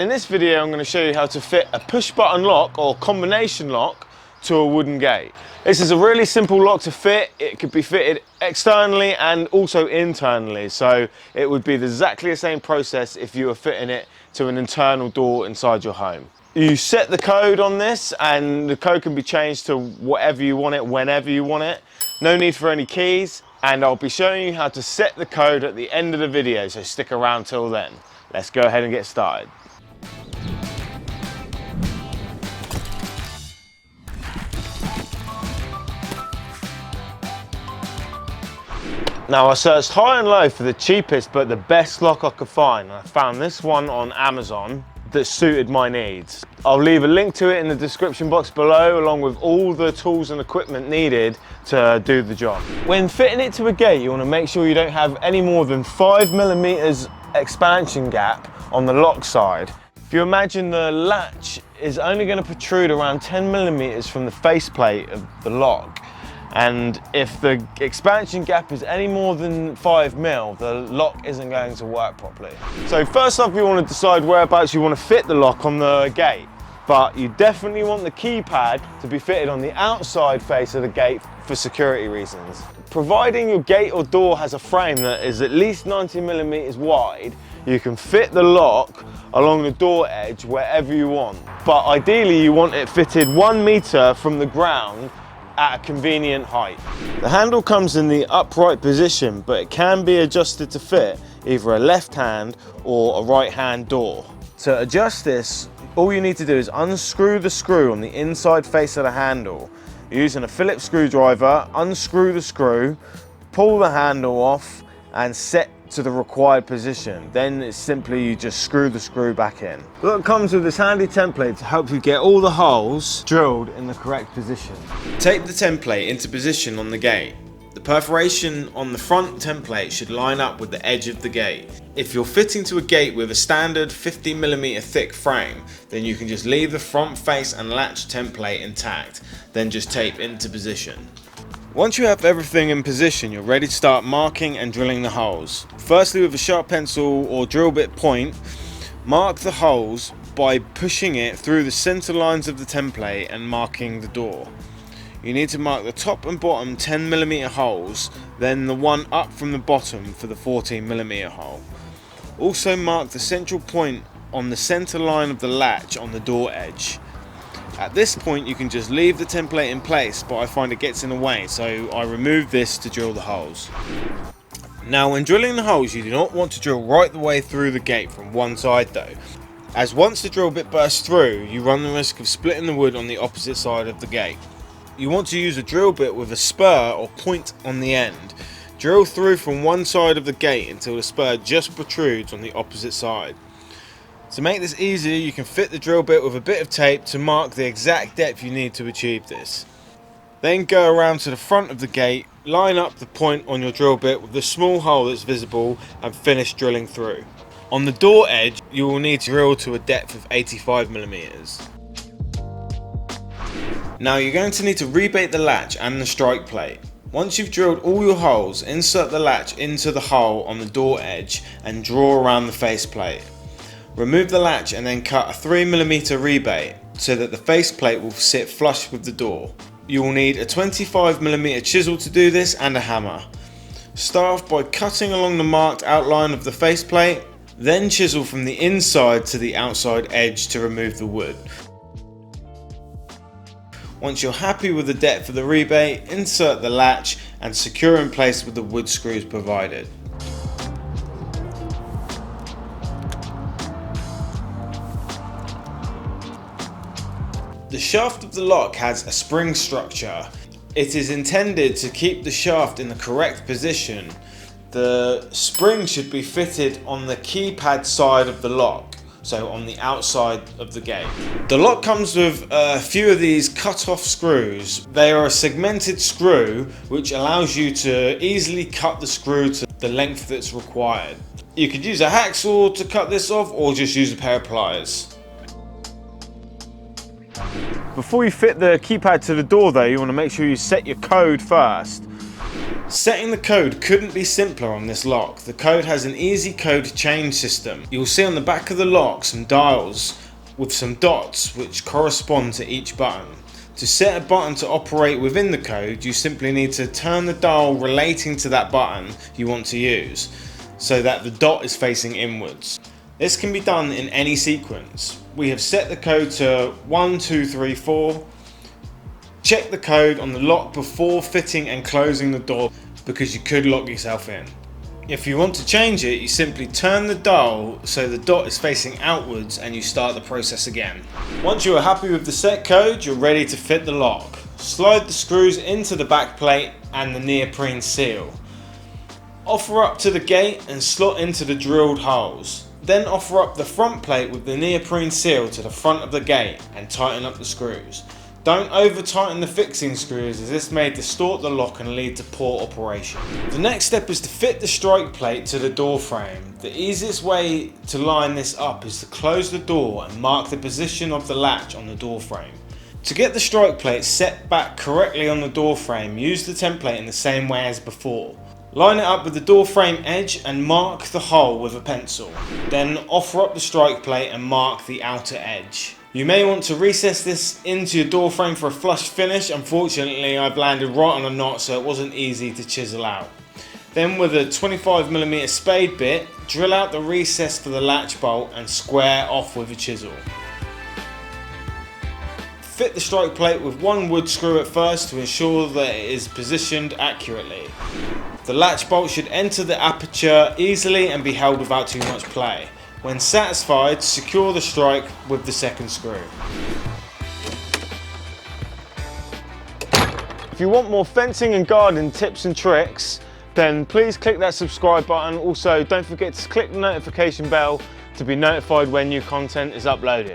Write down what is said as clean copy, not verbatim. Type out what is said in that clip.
In this video, I'm going to show you how to fit a push button lock or combination lock to a wooden gate. This is a really simple lock to fit. It could be fitted externally and also internally. So it would be exactly the same process if you were fitting it to an internal door inside your home. You set the code on this and the code can be changed to whatever you want it, whenever you want it. No need for any keys. And I'll be showing you how to set the code at the end of the video. So stick around till then. Let's go ahead and get started. Now I searched high and low for the cheapest but the best lock I could find. I found this one on Amazon that suited my needs. I'll leave a link to it in the description box below along with all the tools and equipment needed to do the job. When fitting it to a gate, you want to make sure you don't have any more than 5mm expansion gap on the lock side. If you imagine the latch is only going to protrude around 10mm from the faceplate of the lock. And if the expansion gap is any more than 5mm, the lock isn't going to work properly. So first off, you want to decide whereabouts you want to fit the lock on the gate. But you definitely want the keypad to be fitted on the outside face of the gate for security reasons. Providing your gate or door has a frame that is at least 90mm wide, you can fit the lock along the door edge wherever you want. But ideally you want it fitted 1 meter from the ground at a convenient height. The handle comes in the upright position, but it can be adjusted to fit either a left hand or a right hand door. To adjust this, all you need to do is unscrew the screw on the inside face of the handle. Using a Phillips screwdriver, unscrew the screw, pull the handle off and set to the required position. Then it's simply you just screw the screw back in. Look, it comes with this handy template to help you get all the holes drilled in the correct position. Tape the template into position on the gate. The perforation on the front template should line up with the edge of the gate. If you're fitting to a gate with a standard 50mm thick frame, then you can just leave the front face and latch template intact, then just tape into position. Once you have everything in position, you're ready to start marking and drilling the holes. Firstly, with a sharp pencil or drill bit point, mark the holes by pushing it through the center lines of the template and marking the door. You need to mark the top and bottom 10mm holes, then the one up from the bottom for the 14mm hole. Also mark the central point on the center line of the latch on the door edge. At this point you can just leave the template in place, but I find it gets in the way, so I remove this to drill the holes. Now when drilling the holes, you do not want to drill right the way through the gate from one side though, as once the drill bit bursts through, you run the risk of splitting the wood on the opposite side of the gate. You want to use a drill bit with a spur or point on the end. Drill through from one side of the gate until the spur just protrudes on the opposite side. To make this easier, you can fit the drill bit with a bit of tape to mark the exact depth you need to achieve this. Then go around to the front of the gate, line up the point on your drill bit with the small hole that's visible and finish drilling through. On the door edge, you will need to drill to a depth of 85mm. Now you're going to need to rebate the latch and the strike plate. Once you've drilled all your holes, insert the latch into the hole on the door edge and draw around the faceplate. Remove the latch and then cut a 3mm rebate so that the faceplate will sit flush with the door. You will need a 25mm chisel to do this and a hammer. Start off by cutting along the marked outline of the faceplate, then chisel from the inside to the outside edge to remove the wood. Once you're happy with the depth of the rebate, insert the latch and secure in place with the wood screws provided. The shaft of the lock has a spring structure. It is intended to keep the shaft in the correct position. The spring should be fitted on the keypad side of the lock, so on the outside of the gate. The lock comes with a few of these cut-off screws. They are a segmented screw which allows you to easily cut the screw to the length that's required. You could use a hacksaw to cut this off or just use a pair of pliers. Before you fit the keypad to the door though, you want to make sure you set your code first. Setting the code couldn't be simpler on this lock. The code has an easy code change system. You'll see on the back of the lock some dials with some dots which correspond to each button. To set a button to operate within the code, you simply need to turn the dial relating to that button you want to use, so that the dot is facing inwards. This can be done in any sequence. We have set the code to 1, 2, 3, 4. Check the code on the lock before fitting and closing the door, because you could lock yourself in. If you want to change it, you simply turn the dial so the dot is facing outwards and you start the process again. Once you are happy with the set code, you're ready to fit the lock. Slide the screws into the back plate and the neoprene seal. Offer up to the gate and slot into the drilled holes. Then offer up the front plate with the neoprene seal to the front of the gate and tighten up the screws. Don't over tighten the fixing screws, as this may distort the lock and lead to poor operation. The next step is to fit the strike plate to the door frame. The easiest way to line this up is to close the door and mark the position of the latch on the door frame. To get the strike plate set back correctly on the door frame, use the template in the same way as before. Line it up with the door frame edge and mark the hole with a pencil. Then offer up the strike plate and mark the outer edge. You may want to recess this into your door frame for a flush finish. Unfortunately, I've landed right on a knot, so it wasn't easy to chisel out. Then with a 25mm spade bit, drill out the recess for the latch bolt and square off with a chisel. Fit the strike plate with one wood screw at first to ensure that it is positioned accurately. The latch bolt should enter the aperture easily and be held without too much play. When satisfied, secure the strike with the second screw. If you want more fencing and gardening tips and tricks, then please click that subscribe button. Also, don't forget to click the notification bell to be notified when new content is uploaded.